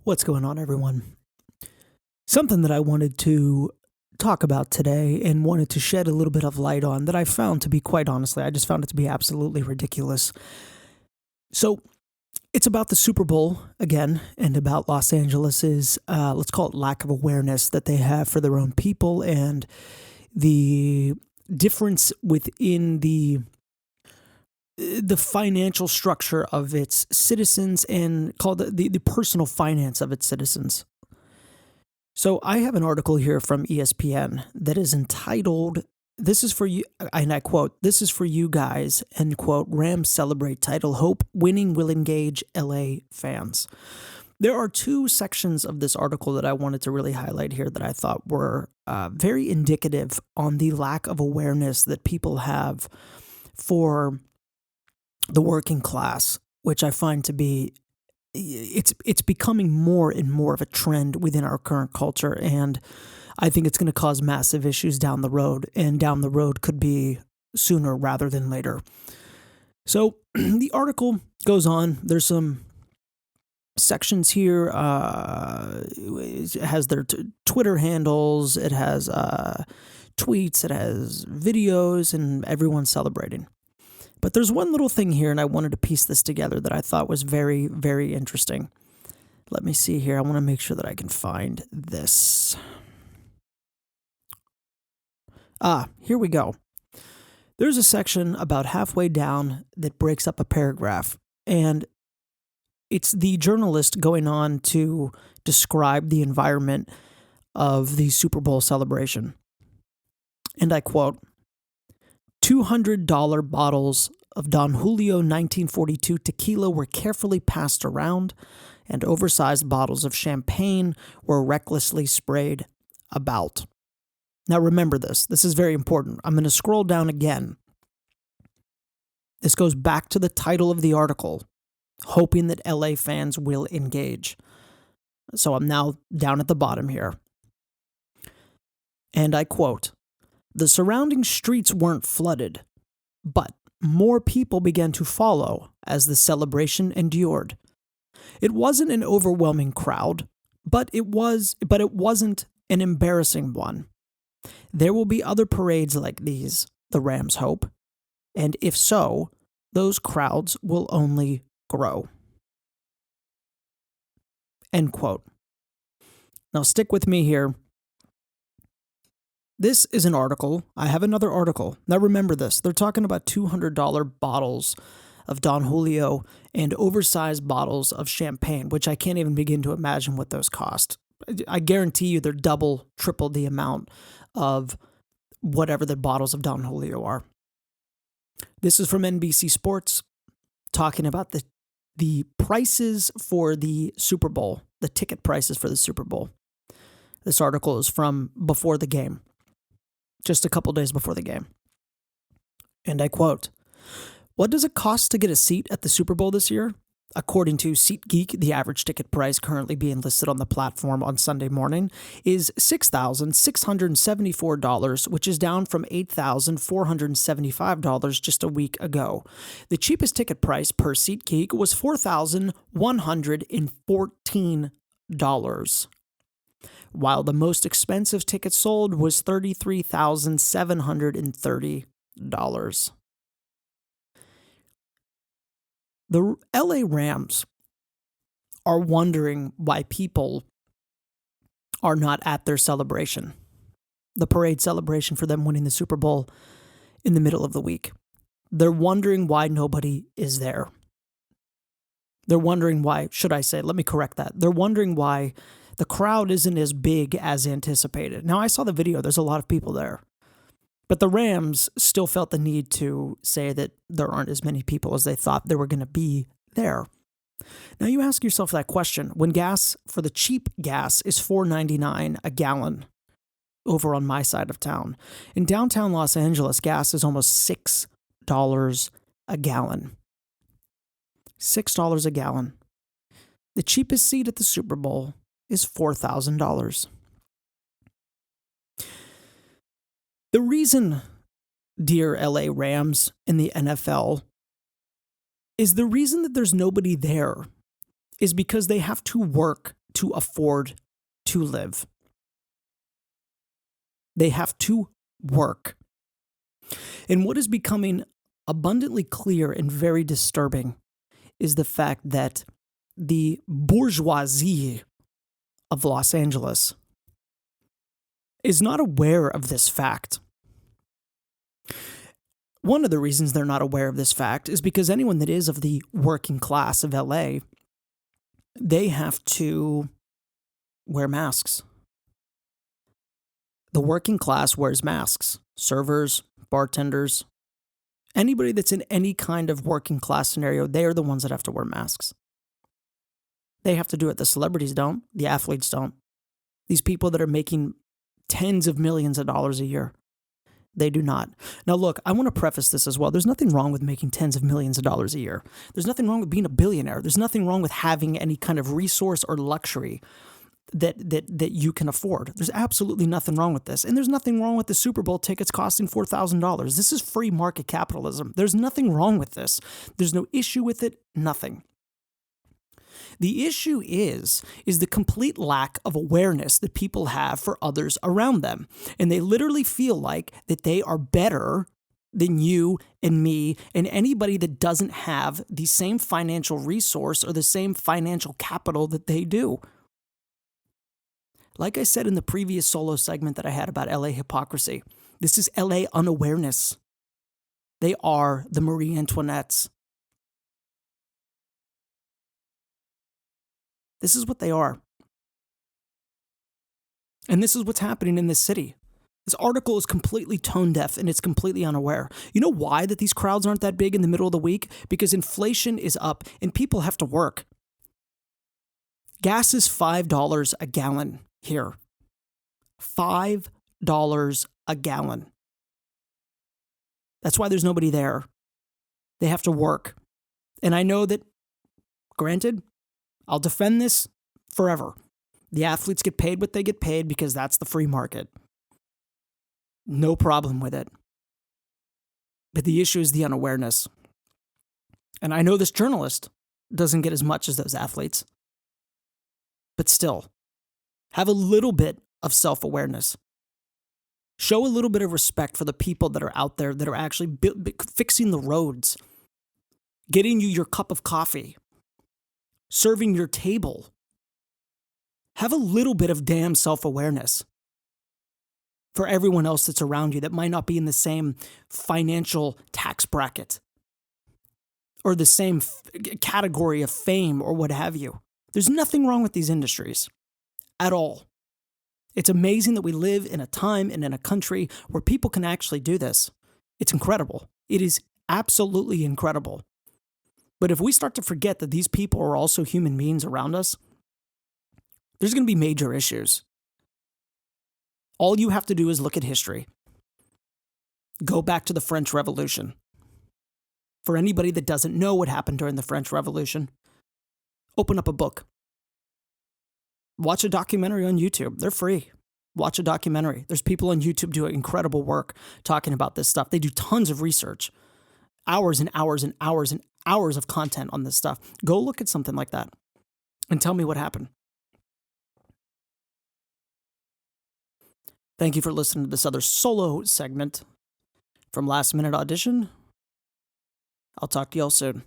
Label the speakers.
Speaker 1: What's going on, everyone? Something that I wanted to talk about today and wanted to shed a little bit of light on that I found to be, quite honestly, I just found it to be absolutely ridiculous. So it's about the Super Bowl again, and about Los Angeles's, let's call it lack of awareness that they have for their own people, and the difference within the financial structure of its citizens, and called the personal finance of its citizens. So I have an article here from ESPN that is entitled, "This is for you," and I quote, "This is for you guys," end quote, "Rams celebrate title hope, winning will engage LA fans." There are two sections of this article that I wanted to really highlight here that I thought were very indicative on the lack of awareness that people have for the working class, which I find to be, it's becoming more and more of a trend within our current culture, and I think it's going to cause massive issues down the road, and down the road could be sooner rather than later. So the article goes on. There's some sections here. It has their Twitter handles, it has tweets, it has videos, and everyone's celebrating. But there's one little thing here, and I wanted to piece this together that I thought was very, very interesting. Let me see here. I want to make sure that I can find this. Here we go. There's a section about halfway down that breaks up a paragraph, and it's the journalist going on to describe the environment of the Super Bowl celebration. And I quote, $200 bottles of Don Julio 1942 tequila were carefully passed around, and oversized bottles of champagne were recklessly sprayed about. Now remember this. This is very important. I'm going to scroll down again. This goes back to the title of the article, hoping that LA fans will engage. So I'm now down at the bottom here. And I quote, "The surrounding streets weren't flooded, but more people began to follow as the celebration endured. It wasn't an overwhelming crowd, but it wasn't an embarrassing one. There will be other parades like these, the Rams hope, and if so, those crowds will only grow." End quote. Now stick with me here. This is an article. I have another article. Now remember this. They're talking about $200 bottles of Don Julio and oversized bottles of champagne, which I can't even begin to imagine what those cost. I guarantee you they're double, triple the amount of whatever the bottles of Don Julio are. This is from NBC Sports, talking about the prices for the Super Bowl, the ticket prices for the Super Bowl. This article is from before the game, just a couple days before the game. And I quote, "What does it cost to get a seat at the Super Bowl this year? According to SeatGeek, the average ticket price currently being listed on the platform on Sunday morning is $6,674, which is down from $8,475 just a week ago. The cheapest ticket price per SeatGeek was $4,114, while the most expensive ticket sold was $33,730. The LA Rams are wondering why people are not at their celebration, the parade celebration for them winning the Super Bowl in the middle of the week. They're wondering why nobody is there. They're wondering why, let me correct that. They're wondering why the crowd isn't as big as anticipated. Now, I saw the video. There's a lot of people there. But the Rams still felt the need to say that there aren't as many people as they thought there were going to be there. Now you ask yourself that question. When gas, for the cheap gas, is $4.99 a gallon over on my side of town. In downtown Los Angeles, gas is almost $6 a gallon. $6 a gallon. The cheapest seat at the Super Bowl is $4,000. The reason, dear LA Rams in the NFL, is the reason that there's nobody there is because they have to work to afford to live. They have to work. And what is becoming abundantly clear and very disturbing is the fact that the bourgeoisie of Los Angeles is not aware of this fact. One of the reasons they're not aware of this fact is because anyone that is of the working class of LA, they have to wear masks. The working class wears masks. Servers, bartenders, anybody that's in any kind of working class scenario, they are the ones that have to wear masks. They have to do it. The celebrities don't. The athletes don't. These people that are making tens of millions of dollars a year, they do not. Now, look, I want to preface this as well. There's nothing wrong with making tens of millions of dollars a year. There's nothing wrong with being a billionaire. There's nothing wrong with having any kind of resource or luxury that you can afford. There's absolutely nothing wrong with this. And there's nothing wrong with the Super Bowl tickets costing $4,000. This is free market capitalism. There's nothing wrong with this. There's no issue with it, nothing. The issue is the complete lack of awareness that people have for others around them. And they literally feel like that they are better than you and me and anybody that doesn't have the same financial resource or the same financial capital that they do. Like I said in the previous solo segment that I had about LA hypocrisy, this is LA unawareness. They are the Marie Antoinettes. This is what they are. And this is what's happening in this city. This article is completely tone deaf and it's completely unaware. You know why that these crowds aren't that big in the middle of the week? Because inflation is up and people have to work. Gas is $5 a gallon here. $5 a gallon. That's why there's nobody there. They have to work. And I know that, granted, I'll defend this forever. The athletes get paid what they get paid because that's the free market. No problem with it. But the issue is the unawareness. And I know this journalist doesn't get as much as those athletes. But still, have a little bit of self-awareness. Show a little bit of respect for the people that are out there that are actually fixing the roads, getting you your cup of coffee, serving your table. Have a little bit of damn self-awareness for everyone else that's around you that might not be in the same financial tax bracket or the same category of fame or what have you. There's nothing wrong with these industries at all. It's amazing that we live in a time and in a country where people can actually do this. It's incredible. It is absolutely incredible. But if we start to forget that these people are also human beings around us, there's going to be major issues. All you have to do is look at history. Go back to the French Revolution. For anybody that doesn't know what happened during the French Revolution, open up a book. Watch a documentary on YouTube. They're free. Watch a documentary. There's people on YouTube doing incredible work talking about this stuff. They do tons of research. Hours and hours and hours and hours of content on this stuff. Go look at something like that and tell me what happened. Thank you for listening to this other solo segment from Last Minute Audition. I'll talk to y'all soon.